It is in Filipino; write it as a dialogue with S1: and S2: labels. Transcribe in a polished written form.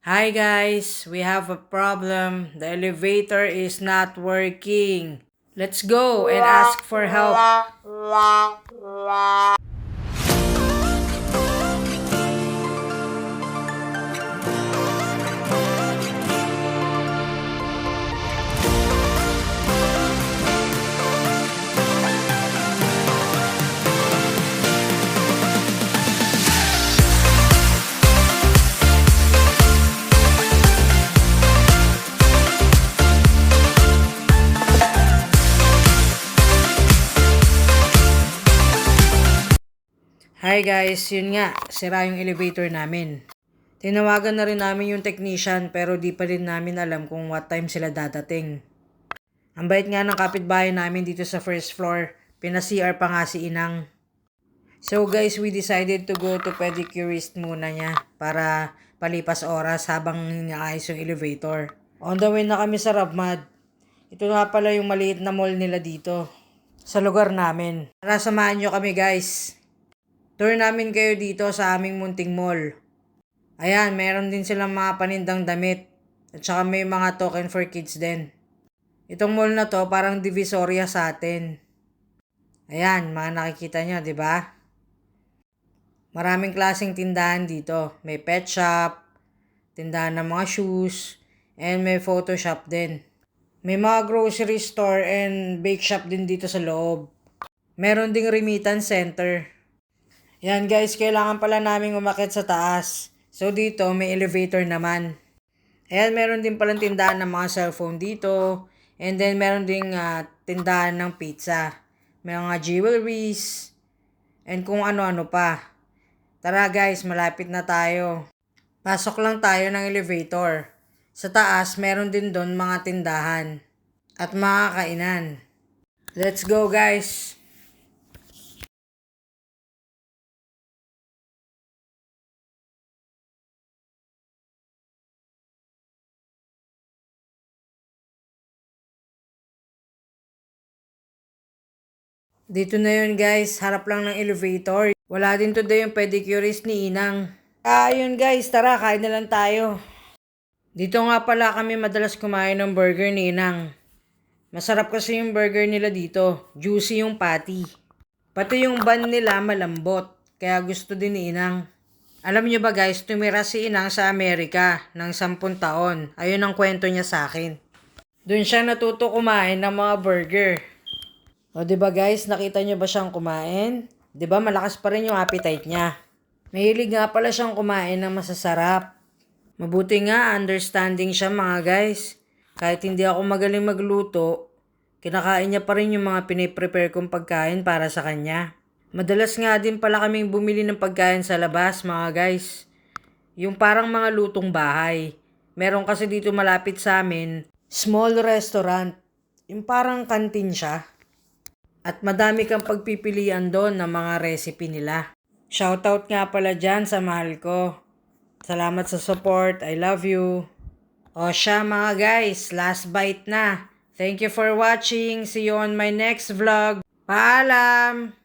S1: Hi guys, we have a problem. The elevator is not working. Let's go and ask for help. Hi guys, yun nga, sira yung elevator namin. Tinawagan na rin namin yung technician pero di pa rin namin alam kung what time sila dadating. Ang bait nga ng kapitbahay namin dito sa first floor, pina-CR pa nga si Inang. So guys, we decided to go to pedicurist muna niya para palipas oras habang inaayos yung elevator. On the way na kami sa Rabmad. Ito nga pala yung maliit na mall nila dito sa lugar namin. Tara, samahan nyo kami guys. Tour namin kayo dito sa aming munting mall. Ayan, meron din silang mga panindang damit. At saka may mga token for kids din. Itong mall na to parang divisoria sa atin. Ayan, mga nakikita nyo, di ba? Maraming klaseng tindahan dito. May pet shop, tindahan ng mga shoes, and may photo shop din. May mga grocery store and bake shop din dito sa loob. Meron ding remittance center. Yan guys, kailangan pala naming umakyat sa taas. So dito may elevator naman. Ayan, meron din palang tindahan ng mga cellphone dito. And then meron ding tindahan ng pizza. May mga jewelries. And kung ano-ano pa. Tara guys, malapit na tayo. Pasok lang tayo ng elevator. Sa taas, meron din doon mga tindahan. At mga kainan. Let's go guys! Dito na yun guys, harap lang ng elevator. Wala din today yung pedicurist ni Inang. Ayun guys, tara kain na lang tayo. Dito nga pala kami madalas kumain ng burger ni Inang. Masarap kasi yung burger nila dito, juicy yung patty. Pati yung bun nila malambot, kaya gusto din ni Inang. Alam niyo ba guys, tumira si Inang sa Amerika ng 10 taon. Ayun ang kwento niya sa akin. Doon siya natuto kumain ng mga burger. O, di ba guys, nakita niyo ba siyang kumain? Di ba malakas pa rin yung appetite niya. Mahilig nga pala siyang kumain ng masasarap. Mabuti nga, understanding siya mga guys. Kahit hindi ako magaling magluto, kinakain niya pa rin yung mga piniprepare kong pagkain para sa kanya. Madalas nga din pala kaming bumili ng pagkain sa labas mga guys. Yung parang mga lutong bahay. Meron kasi dito malapit sa amin, small restaurant. Yung parang kantin siya. At madami kang pagpipilian doon ng mga recipe nila. Shoutout nga pala dyan sa mahal ko. Salamat sa support. I love you. O siya mga guys, last bite na. Thank you for watching. See you on my next vlog. Paalam!